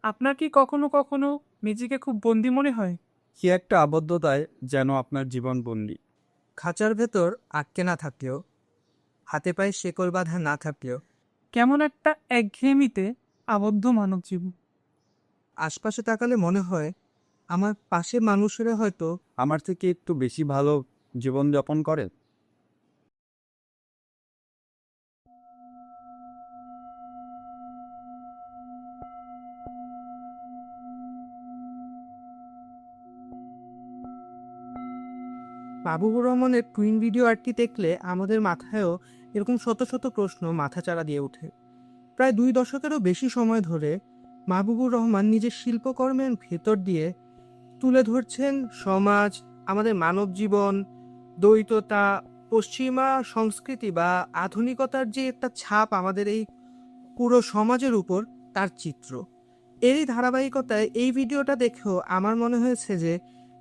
আপনার কি কখনো কখনো নিজেকে খুব বন্দি মনে হয়? কি একটা আবদ্ধতায় যেন আপনার জীবন বন্দী। খাঁচার ভেতর আটকে না থাকলেও, হাতে পায়ে শেকল বাঁধা না থাকলেও, কেমন একটা একঘেয়েমিতে আবদ্ধ মানব জীবন। আশপাশে তাকালে মনে হয় আমার পাশে মানুষেরা হয়তো আমার থেকে একটু বেশি ভালো জীবনযাপন করে। মাহবুবুর রহমানের টুইন ভিডিও আর্টটি দেখলে আমাদের মাথায়ও এরকম শত শত প্রশ্ন মাথাচাড়া দিয়ে ওঠে। প্রায় 2 দশকেরও বেশি সময় ধরে মাহবুবুর রহমান নিজের শিল্পকর্মের ভেতর দিয়ে তুলে ধরছেন সমাজ, আমাদের মানব জীবন, দ্বৈততা, পশ্চিমা সংস্কৃতি বা আধুনিকতার যে একটা ছাপ আমাদের এই পুরো সমাজের উপর, তার চিত্র। এরই ধারাবাহিকতায় এই ভিডিওটা দেখেও আমার মনে হয়েছে যে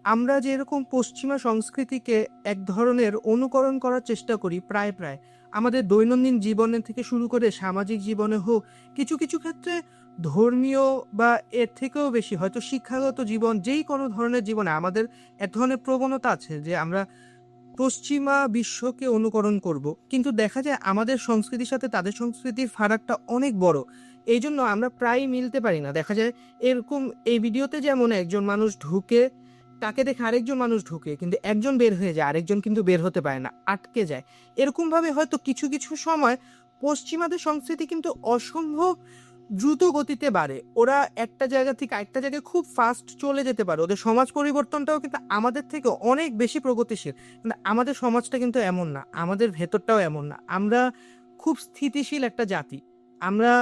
আমরা যে এরকম পশ্চিমা সংস্কৃতিকে এক ধরনের অনুকরণ করার চেষ্টা করি প্রায় প্রায় আমাদের দৈনন্দিন জীবনে থেকে শুরু করে সামাজিক জীবনে হোক, কিছু কিছু ক্ষেত্রে ধর্মীয় বা এর থেকেও বেশি হয়তো শিক্ষাগত জীবন, যেই কোনো ধরনের জীবনে আমাদের এক ধরনের প্রবণতা আছে যে আমরা পশ্চিমা বিশ্বকে অনুকরণ করব, কিন্তু দেখা যায় আমাদের সংস্কৃতির সাথে তাদের সংস্কৃতির ফারাকটা অনেক বড়। এই জন্য আমরা প্রায়ই মিলতে পারি না। দেখা যায় এরকম এই ভিডিওতে যেমন একজন মানুষ ঢুকে, তাকে দেখে আরেকজন মানুষ ঢুকে, কিন্তু একজন বের হয়ে যায়, আরেকজন কিন্তু বের হতে পারে না, আটকে যায়। এরকমভাবে হয়তো কিছু কিছু সময় পশ্চিমাদের সংস্কৃতি কিন্তু অসম্ভব দ্রুত গতিতে বাড়ে। ওরা একটা জায়গা থেকে আরেকটা জায়গায় খুব ফাস্ট চলে যেতে পারে। ওদের সমাজ পরিবর্তনটাও কিন্তু আমাদের থেকে অনেক বেশি প্রগতিশীল। কিন্তু আমাদের সমাজটা কিন্তু এমন না, আমাদের ভেতরটাও এমন না। আমরা খুব স্থিতিশীল একটা জাতি। আমরা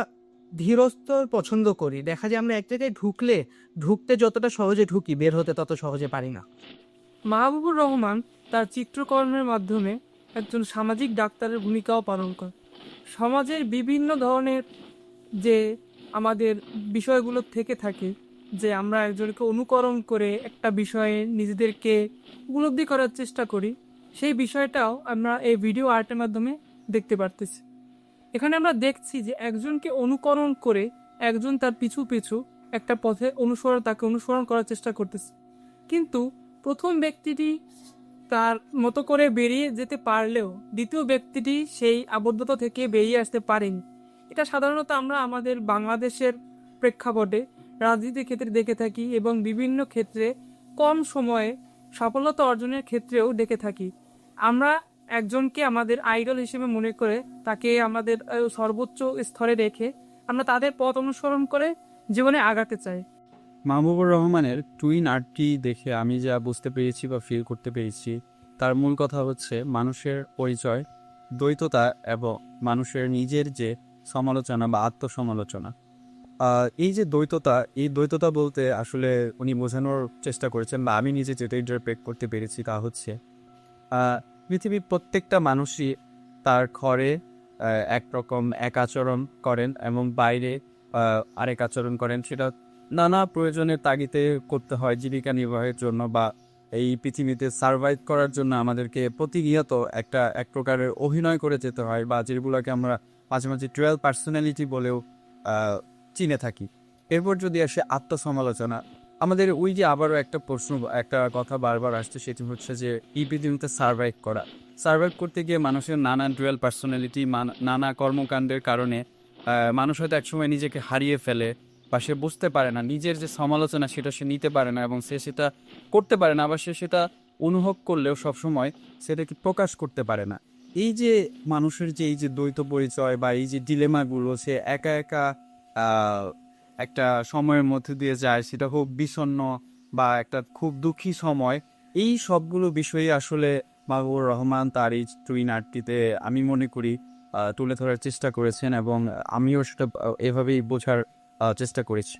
ধীরস্থর পছন্দ করি। দেখা যায় আমরা এক জায়গায় ঢুকতে যতটা সহজে ঢুকি, বের হতে তত সহজে পারি না। মাহবুবুর রহমান তার চিত্রকর্মের মাধ্যমে একজন সামাজিক ডাক্তারের ভূমিকাও পালন করে। সমাজের বিভিন্ন ধরনের যে আমাদের বিষয়গুলো থেকে থাকে, যে আমরা একজনকে অনুকরণ করে একটা বিষয়ে নিজেদেরকে উপলব্ধি করার চেষ্টা করি, সেই বিষয়টাও আমরা এই ভিডিও আর্টের মাধ্যমে দেখতে পারতেছি। এখানে আমরা দেখছি যে একজনকে অনুকরণ করে একজন তার পিছু পিছু একটা পথে তাকে অনুসরণ করার চেষ্টা করতেছে, কিন্তু প্রথম ব্যক্তিটি তার মতো করে বেরিয়ে যেতে পারলেও দ্বিতীয় ব্যক্তিটি সেই আবদ্ধতা থেকে বেরিয়ে আসতে পারেনি। এটা সাধারণত আমরা আমাদের বাংলাদেশের প্রেক্ষাপটে রাজনীতির ক্ষেত্রে দেখে থাকি এবং বিভিন্ন ক্ষেত্রে কম সময়ে সফলতা অর্জনের ক্ষেত্রেও দেখে থাকি। আমরা একজনকে আমাদের আইডল হিসেবে মনে করে তাকে আমাদের সর্বোচ্চ স্তরে রেখে আমরা তাদের পথ অনুসরণ করে জীবনে আগাতে চাই। মাহবুবুর রহমানের টুইন আর্টটি দেখে আমি যা বুঝতে পেরেছি বা ফিল করতে পেরেছি, তার মূল কথা হচ্ছে মানুষের পরিচয়, দ্বৈততা এবং মানুষের নিজের যে সমালোচনা বা আত্মসমালোচনা। এই যে দ্বৈততা, এই দ্বৈততা বলতে আসলে উনি বোঝানোর চেষ্টা করেছেন বা আমি নিজে যেটা ইন্টারপ্রেট করতে পেরেছি তা হচ্ছে পৃথিবীর প্রত্যেকটা মানুষই তার ঘরে একরকম এক আচরণ করেন এবং বাইরে আরেক আচরণ করেন। সেটা নানা প্রয়োজনের তাগিদে করতে হয় জীবিকা নির্বাহের জন্য বা এই পৃথিবীতে সার্ভাইভ করার জন্য আমাদেরকে প্রতিনিয়ত এক প্রকারের অভিনয় করে যেতে হয়, বা যেগুলোকে আমরা মাঝে মাঝে ডুয়াল পার্সোনালিটি বলেও চিনে থাকি। এরপর যদি আসে আত্মসমালোচনা, আমাদের ওই যে আবারও একটা প্রশ্ন, একটা কথা বারবার আসছে, সেটি হচ্ছে যে এই পৃথিবীতে সার্ভাইভ করতে গিয়ে মানুষের নানা ডুয়াল পার্সোনালিটি, নানা কর্মকাণ্ডের কারণে মানুষ হয়তো একসময় নিজেকে হারিয়ে ফেলে বা সে বুঝতে পারে না নিজের যে সমালোচনা সেটা সে নিতে পারে না এবং সে সেটা করতে পারে না, আবার সে সেটা অনুভব করলেও সবসময় সেটাকে প্রকাশ করতে পারে না। এই যে মানুষের যে এই যে দ্বৈত পরিচয় বা এই যে ডিলেমাগুলো, সে একা একা একটা সময়ের মধ্যে দিয়ে যায়, সেটা খুব বিষণ্ণ বা একটা খুব দুঃখী সময়। এই সবগুলো বিষয়ই আসলে মাহবুবুর রহমান তার এই টুইন আর্টটিতে আমি মনে করি তুলে ধরার চেষ্টা করেছেন এবং আমিও সেটা এভাবেই বোঝার চেষ্টা করেছি।